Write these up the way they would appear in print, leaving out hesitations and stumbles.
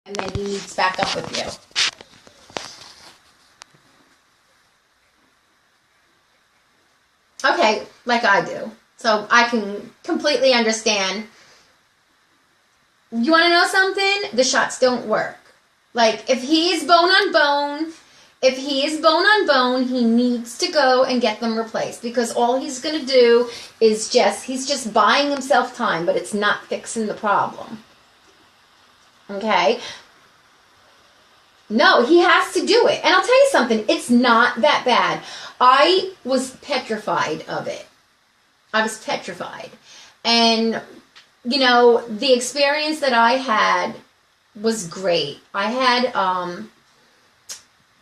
and then he meets back up with you. Okay, like I do. So I can completely understand. You want to know something? The shots don't work. Like, if he is bone on bone, he needs to go and get them replaced. Because all he's going to do is he's just buying himself time, but it's not fixing the problem. Okay? No, he has to do it. And I'll tell you something, it's not that bad. I was petrified of it. I was petrified. And, you know, the experience that I had was great. I had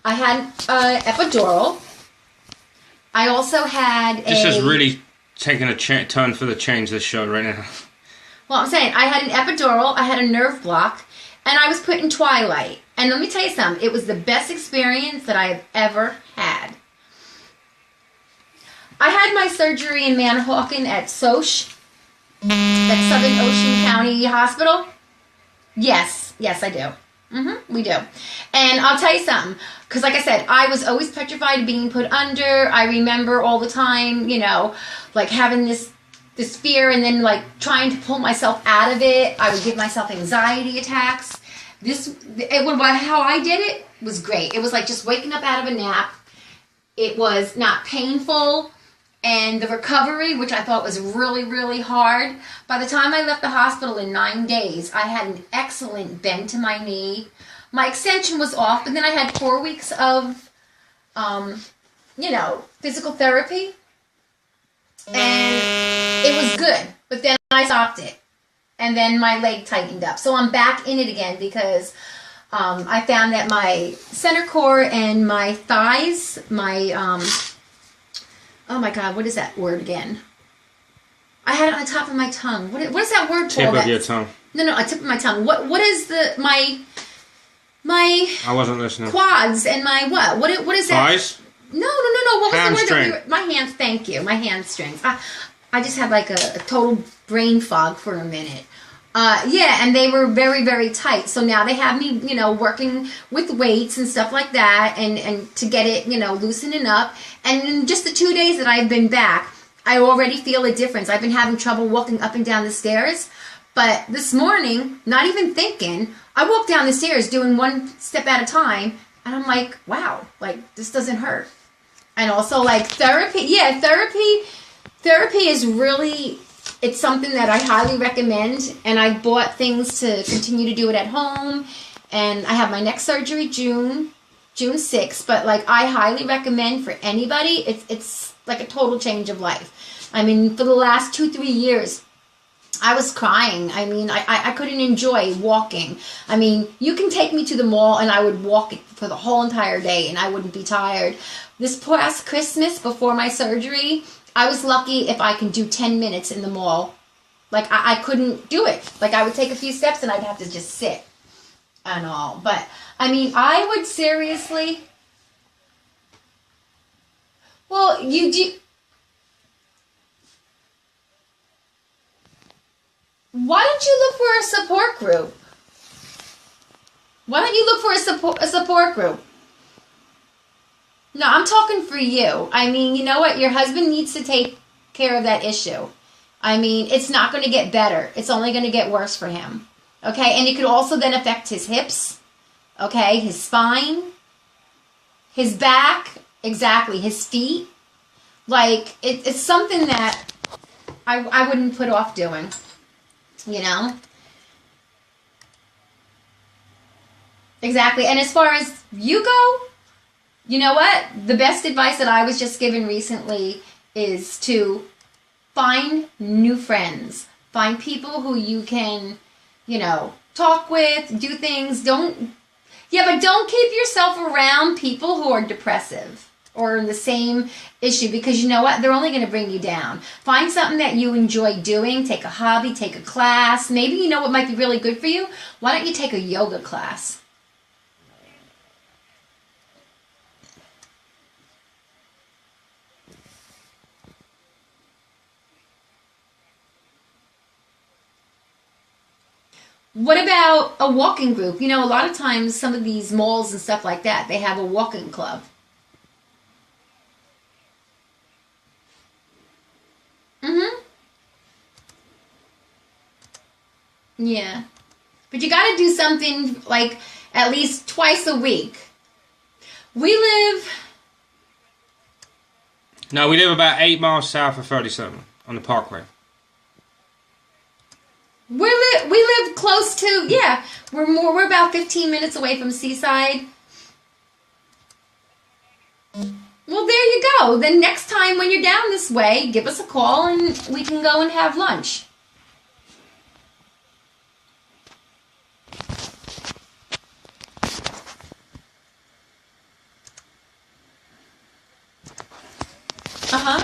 epidural. I also had This is really taking a turn for the change, this show right now. Well, I'm saying, I had an epidural, I had a nerve block, and I was put in twilight. And let me tell you something, it was the best experience that I have ever had. I had my surgery in Manahawkin at SOCH, at Southern Ocean County Hospital. Yes, I do. We do. And I'll tell you something, because like I said, I was always petrified of being put under. I remember all the time, you know, like having this fear and then like trying to pull myself out of it. I would give myself anxiety attacks. How I did it was great. It was like just waking up out of a nap. It was not painful. And the recovery, which I thought was really, really hard. By the time I left the hospital in 9 days, I had an excellent bend to my knee. My extension was off, but then I had 4 weeks of, physical therapy. And it was good. But then I stopped it. And then my leg tightened up. So I'm back in it again because I found that my center core and my thighs, oh my God, what is that word again? I had it on the top of my tongue. What is that word called? Tip of your tongue. No, on tip of my tongue. What is my I wasn't listening. Quads and my what? What is that? Thighs? No. What was Hamstring. the word that my hands, thank you. My hamstrings. I just had like a total brain fog for a minute. And they were very, very tight. So now they have me, working with weights and stuff like that and to get it, loosening up. And in just the 2 days that I've been back, I already feel a difference. I've been having trouble walking up and down the stairs. But this morning, not even thinking, I walked down the stairs doing one step at a time. And I'm like, wow, like this doesn't hurt. And also like therapy. Yeah, therapy is really... It's something that I highly recommend, and I bought things to continue to do it at home, and I have my next surgery June 6th, but like I highly recommend for anybody. It's like a total change of life. I mean, for the last 2-3 years, I was crying. I mean, I couldn't enjoy walking. I mean, you can take me to the mall, and I would walk for the whole entire day, and I wouldn't be tired. This past Christmas, before my surgery, I was lucky if I can do 10 minutes in the mall. Like, I couldn't do it. Like, I would take a few steps and I'd have to just sit and all. But, I mean, I would seriously... Well, you do... Why don't you look for a support group? Why don't you look for a support group? No, I'm talking for you. I mean, you know what? Your husband needs to take care of that issue. I mean, it's not going to get better. It's only going to get worse for him. Okay? And it could also then affect his hips. Okay? His spine. His back. Exactly. His feet. Like, it's something that I wouldn't put off doing. You know? Exactly. And as far as you go... You know what? The best advice that I was just given recently is to find new friends. Find people who you can, talk with, do things. But don't keep yourself around people who are depressive or in the same issue because you know what? They're only going to bring you down. Find something that you enjoy doing. Take a hobby, take a class. Maybe you know what might be really good for you? Why don't you take a yoga class? What about a walking group? You know, a lot of times some of these malls and stuff like that, they have a walking club. Yeah. But you got to do something like at least twice a week. We live about 8 miles south of 37 on the Parkway. We live close to, yeah. We're about 15 minutes away from Seaside. Well, there you go. Then next time when you're down this way, give us a call and we can go and have lunch. Uh-huh.